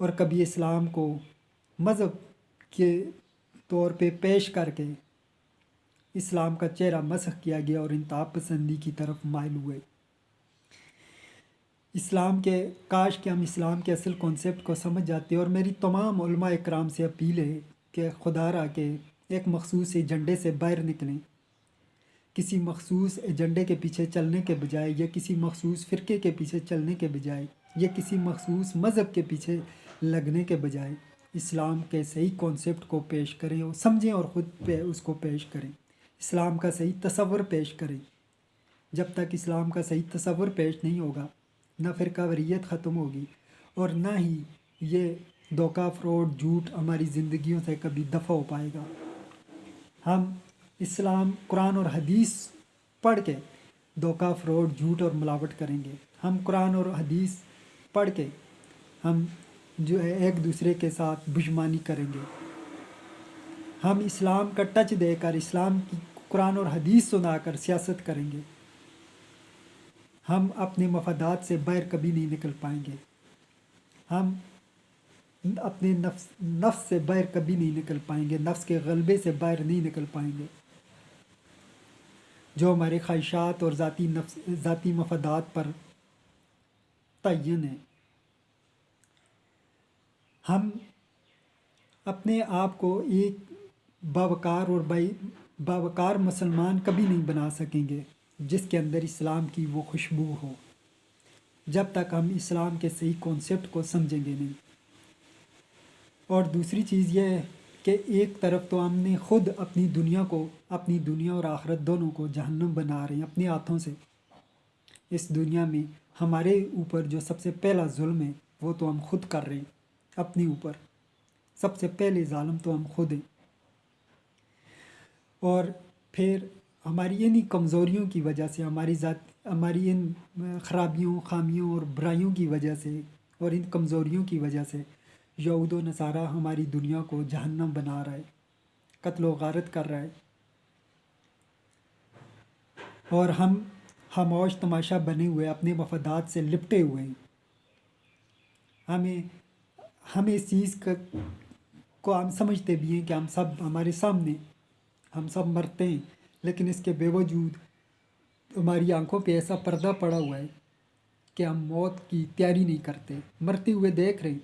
اور کبھی اسلام کو مذہب کے طور پہ پیش کر کے اسلام کا چہرہ مسخ کیا گیا اور انتہا پسندی کی طرف مائل ہوئے۔ کاش کہ ہم اسلام کے اصل کانسیپٹ کو سمجھ جاتے، اور میری تمام علماء اکرام سے اپیل ہے کہ خدا را کہ ایک مخصوص ایجنڈے سے باہر نکلیں، کسی مخصوص ایجنڈے کے پیچھے چلنے کے بجائے، یا کسی مخصوص فرقے کے پیچھے چلنے کے بجائے، یا کسی مخصوص مذہب کے پیچھے لگنے کے بجائے اسلام کے صحیح کانسیپٹ کو پیش کریں اور سمجھیں، اور خود پہ اس کو پیش کریں، اسلام کا صحیح تصور پیش کریں۔ جب تک اسلام کا صحیح تصور پیش نہیں ہوگا، نہ فرقہ واریت ختم ہوگی، اور نہ ہی یہ دھوکہ، فراڈ، جھوٹ ہماری زندگیوں سے کبھی دفع ہو پائے گا۔ ہم اسلام، قرآن اور حدیث پڑھ کے دھوکہ، فراڈ، جھوٹ اور ملاوٹ کریں گے۔ ہم قرآن اور حدیث پڑھ کے ہم جو ہے ایک دوسرے کے ساتھ دشمنی کریں گے۔ ہم اسلام کا ٹچ دے کر، اسلام کی قرآن اور حدیث سنا کر سیاست کریں گے۔ ہم اپنے مفادات سے باہر کبھی نہیں نکل پائیں گے۔ ہم اپنے نفس سے باہر کبھی نہیں نکل پائیں گے، نفس کے غلبے سے باہر نہیں نکل پائیں گے، جو ہمارے خواہشات اور ذاتی مفادات پر تعین ہے۔ ہم اپنے آپ کو ایک باوقار مسلمان کبھی نہیں بنا سکیں گے جس کے اندر اسلام کی وہ خوشبو ہو، جب تک ہم اسلام کے صحیح کانسیپٹ کو سمجھیں گے نہیں۔ اور دوسری چیز یہ ہے کہ ایک طرف تو ہم نے خود اپنی دنیا اور آخرت دونوں کو جہنم بنا رہے ہیں اپنے ہاتھوں سے۔ اس دنیا میں ہمارے اوپر جو سب سے پہلا ظلم ہے وہ تو ہم خود کر رہے ہیں اپنے اوپر، سب سے پہلے ظالم تو ہم خود ہیں۔ اور پھر ہماری انہی کمزوریوں کی وجہ سے، ہماری ان خرابیوں، خامیوں اور برائیوں کی وجہ سے، اور ان کمزوریوں کی وجہ سے یہود و نصارہ ہماری دنیا کو جہنم بنا رہا ہے، قتل و غارت کر رہا ہے، اور ہم خاموش تماشا بنے ہوئے اپنے مفادات سے لپٹے ہوئے ہیں۔ ہم اس چیز کو ہم سمجھتے بھی ہیں کہ ہمارے سامنے ہم سب مرتے ہیں، لیکن اس کے باوجود ہماری آنکھوں پہ ایسا پردہ پڑا ہوا ہے کہ ہم موت کی تیاری نہیں کرتے، مرتے ہوئے دیکھ رہے ہیں۔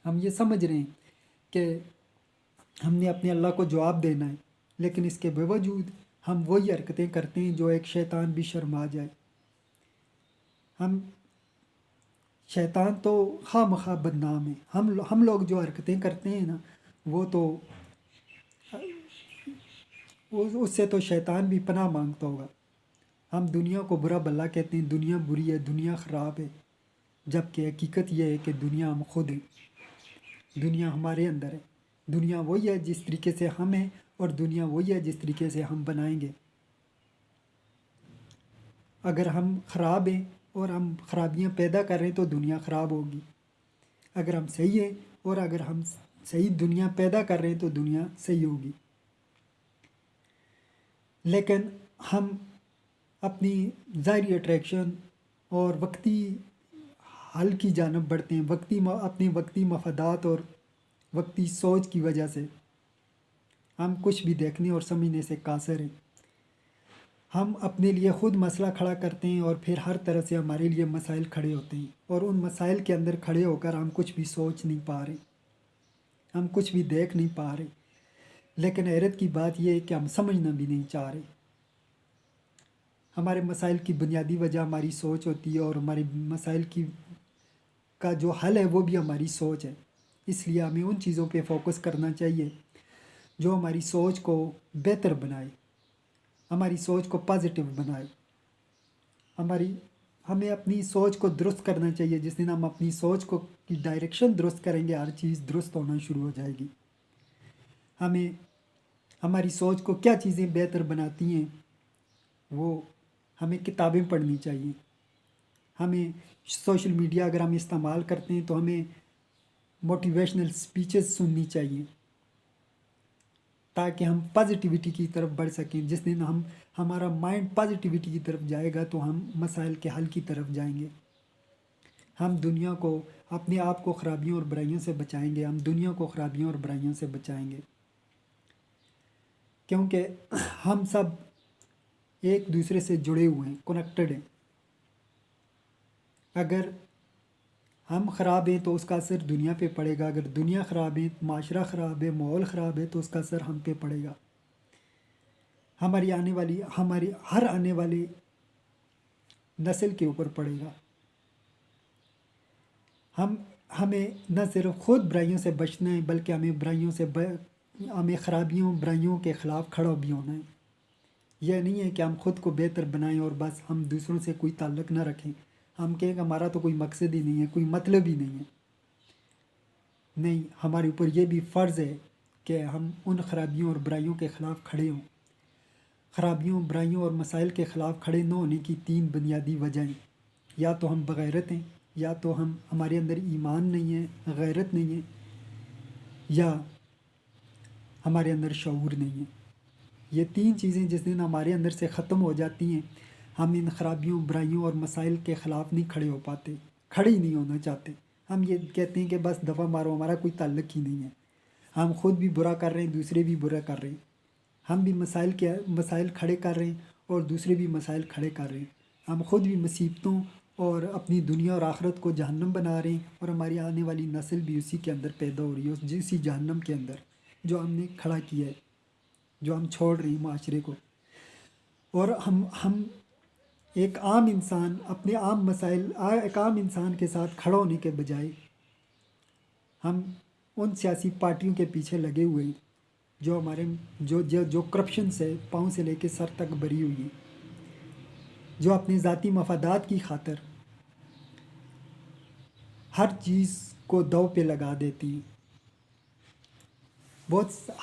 ہم یہ سمجھ رہے ہیں کہ ہم نے اپنے اللہ کو جواب دینا ہے، لیکن اس کے باوجود ہم وہی حرکتیں کرتے ہیں جو ایک شیطان بھی شرما جائے۔ شیطان تو خواہ مخواہ بدنام ہے۔ ہم لوگ جو حرکتیں کرتے ہیں نا، وہ تو اس سے تو شیطان بھی پناہ مانگتا ہوگا۔ ہم دنیا کو برا بھلا کہتے ہیں، دنیا بری ہے، دنیا خراب ہے، جبکہ حقیقت یہ ہے کہ دنیا ہم خود ہیں، دنیا ہمارے اندر ہے۔ دنیا وہی ہے جس طریقے سے ہم ہیں، اور دنیا وہی ہے جس طریقے سے ہم بنائیں گے۔ اگر ہم خراب ہیں اور ہم خرابیاں پیدا کر رہے ہیں تو دنیا خراب ہوگی۔ اگر ہم صحیح ہیں اور اگر ہم صحیح دنیا پیدا کر رہے ہیں تو دنیا صحیح ہوگی۔ لیکن ہم اپنی ظاہری اٹریکشن اور وقتی حل کی جانب بڑھتے ہیں، اپنے وقتی مفادات اور وقتی سوچ کی وجہ سے ہم کچھ بھی دیکھنے اور سمجھنے سے قاصر ہیں۔ ہم اپنے لیے خود مسئلہ کھڑا کرتے ہیں، اور پھر ہر طرح سے ہمارے لیے مسائل کھڑے ہوتے ہیں، اور ان مسائل کے اندر کھڑے ہو کر ہم کچھ بھی سوچ نہیں پا رہے، ہم کچھ بھی دیکھ نہیں پا رہے۔ لیکن حیرت کی بات یہ ہے کہ ہم سمجھنا بھی نہیں چاہ رہے۔ ہمارے مسائل کی بنیادی وجہ ہماری سوچ ہوتی ہے، اور ہمارے مسائل کا جو حل ہے وہ بھی ہماری سوچ ہے۔ اس لیے ہمیں ان چیزوں پہ فوکس کرنا چاہیے جو ہماری سوچ کو بہتر بنائے، ہماری سوچ کو پازیٹیو بنائے۔ ہمیں اپنی سوچ کو درست کرنا چاہیے۔ جس دن ہم اپنی سوچ کی ڈائریکشن درست کریں گے، ہر چیز درست ہونا شروع ہو جائے گی۔ ہماری سوچ کو کیا چیزیں بہتر بناتی ہیں، وہ ہمیں کتابیں پڑھنی چاہیے۔ ہمیں سوشل میڈیا اگر ہم استعمال کرتے ہیں تو ہمیں موٹیویشنل سپیچز سننی چاہیے، تاکہ ہم پازیٹیوٹی کی طرف بڑھ سکیں۔ جس دن ہمارا مائنڈ پازیٹیوٹی کی طرف جائے گا تو ہم مسائل کے حل کی طرف جائیں گے۔ ہم دنیا کو اپنے آپ کو خرابیوں اور برائیوں سے بچائیں گے، ہم دنیا کو خرابیوں اور برائیوں سے بچائیں گے، کیونکہ ہم سب ایک دوسرے سے جڑے ہوئے ہیں، کنیکٹڈ ہیں۔ اگر ہم خراب ہیں تو اس کا اثر دنیا پہ پڑے گا، اگر دنیا خراب ہے، معاشرہ خراب ہے، ماحول خراب ہے، تو اس کا اثر ہم پہ پڑے گا، ہماری ہر آنے والی نسل کے اوپر پڑے گا۔ ہمیں نہ صرف خود برائیوں سے بچنا ہے، بلکہ ہمیں خرابیوں برائیوں کے خلاف کھڑا بھی ہونا ہے۔ یہ نہیں ہے کہ ہم خود کو بہتر بنائیں اور بس ہم دوسروں سے کوئی تعلق نہ رکھیں، ہم کہیں کہ ہمارا تو کوئی مقصد ہی نہیں ہے، کوئی مطلب ہی نہیں ہے۔ نہیں، ہمارے اوپر یہ بھی فرض ہے کہ ہم ان خرابیوں اور برائیوں کے خلاف کھڑے ہوں۔ خرابیوں، برائیوں اور مسائل کے خلاف کھڑے نہ ہونے کی 3 بنیادی وجہیں: یا تو ہم بغیرت ہیں، یا تو ہمارے اندر ایمان نہیں ہے، غیرت نہیں ہے، یا ہمارے اندر شعور نہیں ہے۔ یہ 3 چیزیں جس دن ہمارے اندر سے ختم ہو جاتی ہیں، ہم ان خرابیوں، برائیوں اور مسائل کے خلاف نہیں کھڑے ہو پاتے، کھڑے ہی نہیں ہونا چاہتے۔ ہم یہ کہتے ہیں کہ بس دفعہ مارو، ہمارا کوئی تعلق ہی نہیں ہے، ہم خود بھی برا کر رہے ہیں، دوسرے بھی برا کر رہے ہیں، ہم بھی مسائل کھڑے کر رہے ہیں اور دوسرے بھی مسائل کھڑے کر رہے ہیں، ہم خود بھی مصیبتوں اور اپنی دنیا اور آخرت کو جہنم بنا رہے ہیں، اور ہماری آنے والی نسل بھی اسی کے اندر پیدا ہو رہی ہے، اسی جہنم کے اندر جو ہم نے کھڑا کیا ہے، جو ہم چھوڑ رہے ہیں معاشرے کو۔ اور ہم ایک عام انسان اپنے عام مسائل، ایک عام انسان کے ساتھ کھڑا ہونے کے بجائے ہم ان سیاسی پارٹیوں کے پیچھے لگے ہوئے ہیں جو کرپشن سے پاؤں سے لے کے سر تک بری ہوئی ہیں، جو اپنے ذاتی مفادات کی خاطر ہر چیز کو داؤ پہ لگا دیتی ہیں۔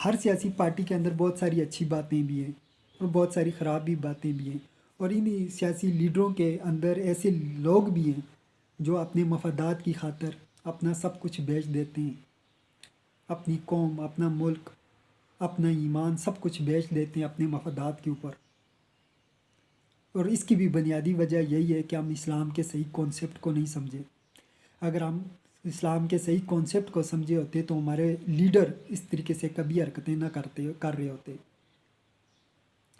ہر سیاسی پارٹی کے اندر بہت ساری اچھی باتیں بھی ہیں اور بہت ساری خراب بھی باتیں بھی ہیں، اور انہی سیاسی لیڈروں کے اندر ایسے لوگ بھی ہیں جو اپنے مفادات کی خاطر اپنا سب کچھ بیچ دیتے ہیں، اپنی قوم، اپنا ملک، اپنا ایمان، سب کچھ بیچ دیتے ہیں اپنے مفادات کے اوپر۔ اور اس کی بھی بنیادی وجہ یہی ہے کہ ہم اسلام کے صحیح کانسیپٹ کو نہیں سمجھے۔ اگر ہم اسلام کے صحیح کانسیپٹ کو سمجھے ہوتے تو ہمارے لیڈر اس طریقے سے کبھی حرکتیں نہ کر رہے ہوتے۔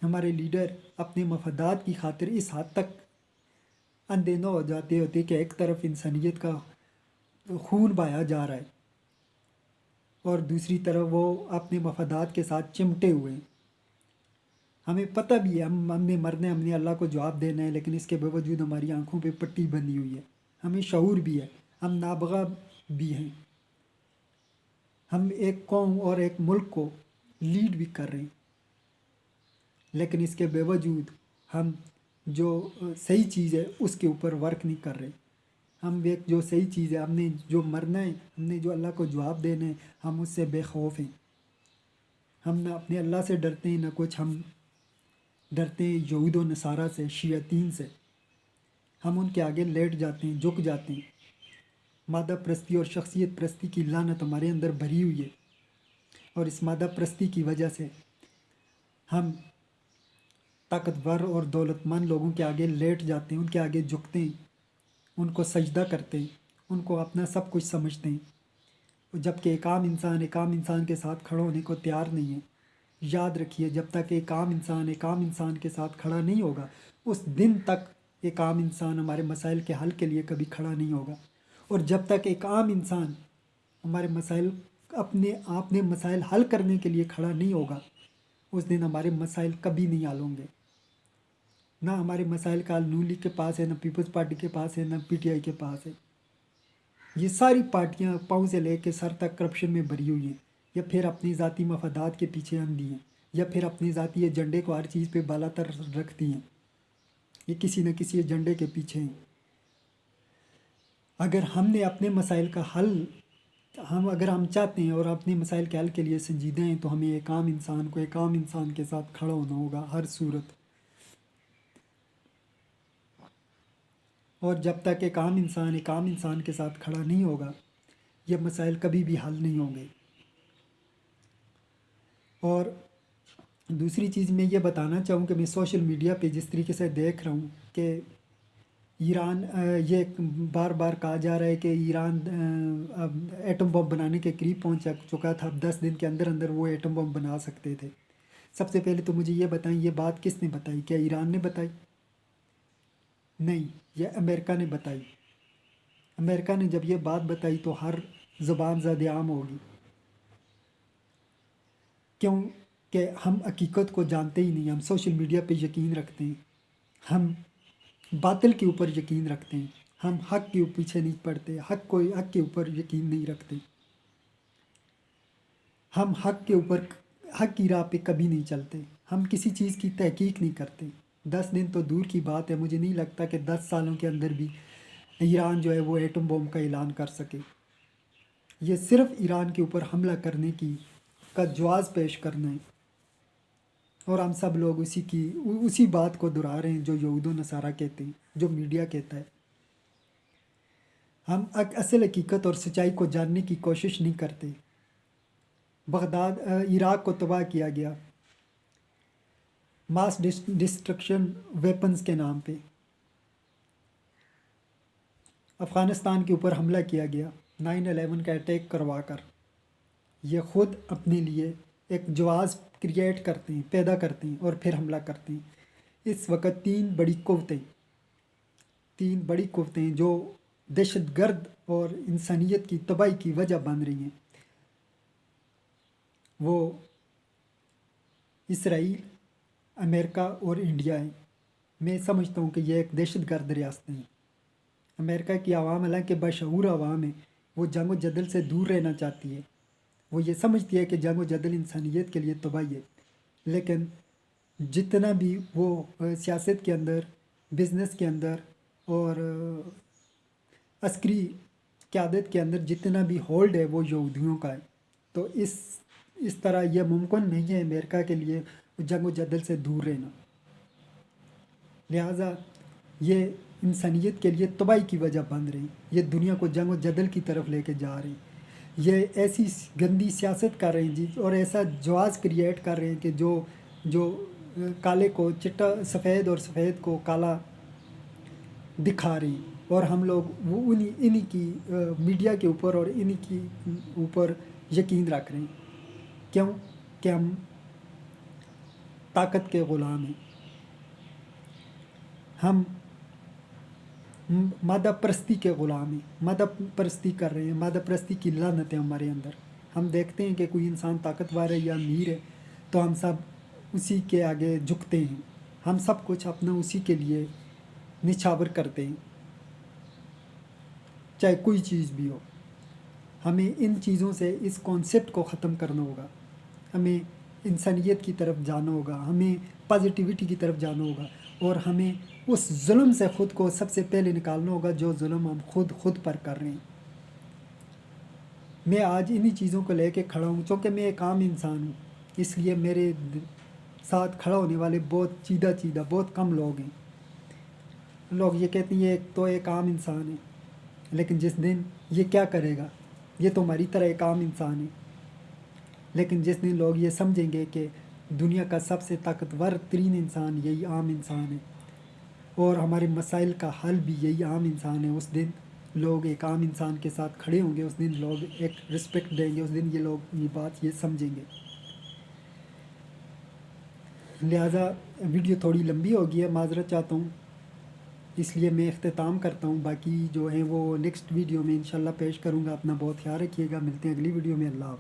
ہمارے لیڈر اپنے مفادات کی خاطر اس حد تک اندھے نہ ہو جاتے ہوتے کہ ایک طرف انسانیت کا خون بہایا جا رہا ہے اور دوسری طرف وہ اپنے مفادات کے ساتھ چمٹے ہوئے ہیں۔ ہمیں پتہ بھی ہے ہم نے مرنا ہے، ہم نے اللہ کو جواب دینا ہے، لیکن اس کے باوجود ہماری آنکھوں پہ پٹی بندھی ہوئی ہے، ہمیں شعور بھی ہے، ہم نابغہ بھی ہیں، ہم ایک قوم اور ایک ملک کو لیڈ بھی کر رہے ہیں، لیکن اس کے باوجود ہم جو صحیح چیز ہے اس کے اوپر ورک نہیں کر رہے۔ ہم ایک جو صحیح چیز ہے، ہم نے جو مرنا ہے، ہم نے جو اللہ کو جواب دینا ہے، ہم اس سے بے خوف ہیں۔ ہم نہ اپنے اللہ سے ڈرتے ہیں، نہ کچھ، ہم ڈرتے ہیں یہود و نصارہ سے، شیاطین سے۔ ہم ان کے آگے لیٹ جاتے ہیں، جھک جاتے ہیں۔ مادہ پرستی اور شخصیت پرستی کی لعنت ہمارے اندر بھری ہوئی ہے، اور اس مادہ پرستی کی وجہ سے ہم طاقتور اور دولت مند لوگوں کے آگے لیٹ جاتے ہیں، ان کے آگے جھکتے ہیں، ان کو سجدہ کرتے ہیں، ان کو اپنا سب کچھ سمجھتے ہیں، جبکہ ایک عام انسان کے ساتھ کھڑا ہونے کو تیار نہیں ہے۔ یاد رکھیے، جب تک ایک عام انسان کے ساتھ کھڑا نہیں ہوگا، اس دن تک ایک عام انسان ہمارے مسائل کے حل کے لیے کبھی کھڑا نہیں ہوگا۔ اور جب تک ایک عام انسان ہمارے اپنے مسائل حل کرنے کے لیے کھڑا نہیں ہوگا، اس دن ہمارے مسائل کبھی نہیں حل ہوں گے۔ نہ ہمارے مسائل کا حل نون لیگ کے پاس ہے، نہ پیپلز پارٹی کے پاس ہے، نہ پی ٹی آئی کے پاس ہے۔ یہ ساری پارٹیاں پاؤں سے لے کے سر تک کرپشن میں بھری ہوئی ہیں، یا پھر اپنی ذاتی مفادات کے پیچھے اندھی ہیں، یا پھر اپنے ذاتی ایجنڈے کو ہر چیز پہ بالا تر رکھتی ہیں، یہ کسی نہ کسی ایجنڈے کے پیچھے ہیں۔ اگر ہم نے اپنے مسائل کا حل اگر ہم چاہتے ہیں اور اپنے مسائل کے حل کے لیے سنجیدہ ہیں، تو ہمیں ایک عام انسان کے ساتھ کھڑا ہونا ہوگا ہر صورت۔ اور جب تک ایک عام انسان کے ساتھ کھڑا نہیں ہوگا، یہ مسائل کبھی بھی حل نہیں ہوں گے۔ اور دوسری چیز میں یہ بتانا چاہوں کہ میں سوشل میڈیا پہ جس طریقے سے دیکھ رہا ہوں کہ ایران یہ بار بار کہا جا رہا ہے کہ ایران اب ایٹم بم بنانے کے قریب پہنچ چکا تھا، اب 10 دن کے اندر اندر وہ ایٹم بم بنا سکتے تھے۔ سب سے پہلے تو مجھے یہ بتائیں، یہ بات کس نے بتائی؟ کیا ایران نے بتائی؟ نہیں، یہ امریکہ نے بتائی۔ امریکہ نے جب یہ بات بتائی تو ہر زبان زد عام ہوگی، کیوں کہ ہم حقیقت کو جانتے ہی نہیں، ہم سوشل میڈیا پہ یقین رکھتے ہیں، ہم باطل کے اوپر یقین رکھتے ہیں، ہم حق کے پیچھے نہیں پڑتے، حق کے اوپر یقین نہیں رکھتے، ہم حق کی راہ پہ کبھی نہیں چلتے، ہم کسی چیز کی تحقیق نہیں کرتے۔ 10 دن تو دور کی بات ہے، مجھے نہیں لگتا کہ 10 سالوں کے اندر بھی ایران جو ہے وہ ایٹم بم کا اعلان کر سکے۔ یہ صرف ایران کے اوپر حملہ کرنے کا جواز پیش کرنا ہے، اور ہم سب لوگ اسی بات کو دہرا رہے ہیں جو یہود و نصارہ کہتے ہیں، جو میڈیا کہتا ہے۔ ہم اصل حقیقت اور سچائی کو جاننے کی کوشش نہیں کرتے۔ بغداد عراق کو تباہ کیا گیا ماس ڈسٹرکشن ویپنز کے نام پہ، افغانستان کے اوپر حملہ کیا گیا 9/11 کا اٹیک کروا کر۔ یہ خود اپنے لیے ایک جواز کریٹ کرتے ہیں، پیدا کرتے ہیں، اور پھر حملہ کرتے ہیں۔ اس وقت تین بڑی قوتیں جو دہشت گرد اور انسانیت کی تباہی کی وجہ بن رہی ہیں، وہ اسرائیل، امریکہ اور انڈیا ہے۔ میں سمجھتا ہوں کہ یہ ایک دہشت گرد ریاستیں ہیں۔ امریکہ کی عوام حالانکہ بشعور عوام ہے، وہ جنگ و جدل سے دور رہنا چاہتی ہے، وہ یہ سمجھتی ہے کہ جنگ و جدل انسانیت کے لیے تباہی ہے، لیکن جتنا بھی وہ سیاست کے اندر، بزنس کے اندر اور عسکری قیادت کے اندر جتنا بھی ہولڈ ہے وہ یہودیوں کا ہے، تو اس طرح یہ ممکن نہیں ہے امریکہ کے لیے جنگ و جدل سے دور رہنا۔ لہٰذا یہ انسانیت کے لیے تباہی کی وجہ بن رہی ہیں، یہ دنیا کو جنگ و جدل کی طرف لے کے جا رہے ہیں، یہ ایسی گندی سیاست کر رہے ہیں جی، اور ایسا جواز کریٹ کر رہے ہیں کہ جو کالے کو چٹا، سفید اور سفید کو کالا دکھا رہی ہیں، اور ہم لوگ وہ انہی کی میڈیا کے اوپر اور انہی کی اوپر یقین رکھ رہے ہیں۔ کیوں کہ ہم طاقت کے غلام ہیں، ہم مادہ پرستی کے غلام ہیں، مادہ پرستی کر رہے ہیں، مادہ پرستی کی لعنت ہے ہمارے اندر۔ ہم دیکھتے ہیں کہ کوئی انسان طاقتور ہے یا امیر ہے تو ہم سب اسی کے آگے جھکتے ہیں، ہم سب کچھ اپنا اسی کے لیے نچھاور کرتے ہیں، چاہے کوئی چیز بھی ہو۔ ہمیں ان چیزوں سے، اس کانسیپٹ کو ختم کرنا ہوگا، ہمیں انسانیت کی طرف جانا ہوگا، ہمیں پازیٹیوٹی کی طرف جانا ہوگا، اور ہمیں اس ظلم سے خود کو سب سے پہلے نکالنا ہوگا جو ظلم ہم خود پر کر رہے ہیں۔ میں آج انہی چیزوں کو لے کے کھڑا ہوں، چونکہ میں ایک عام انسان ہوں، اس لیے میرے ساتھ کھڑا ہونے والے بہت چیدہ بہت کم لوگ ہیں۔ لوگ یہ کہتے ہیں ایک عام انسان ہے، لیکن جس دن یہ کیا کرے گا، یہ تو ہماری طرح ایک عام انسان ہے، لیکن جس دن لوگ یہ سمجھیں گے کہ دنیا کا سب سے طاقتور ترین انسان یہی عام انسان ہے، اور ہمارے مسائل کا حل بھی یہی عام انسان ہے، اس دن لوگ ایک عام انسان کے ساتھ کھڑے ہوں گے، اس دن لوگ ایک رسپیکٹ دیں گے، اس دن یہ لوگ یہ بات سمجھیں گے۔ لہٰذا ویڈیو تھوڑی لمبی ہو گئی ہے، معذرت چاہتا ہوں، اس لیے میں اختتام کرتا ہوں، باقی جو ہیں وہ نیکسٹ ویڈیو میں انشاءاللہ پیش کروں گا۔ اپنا بہت خیال رکھیے گا، ملتے ہیں اگلی ویڈیو میں، اللہ حافظ۔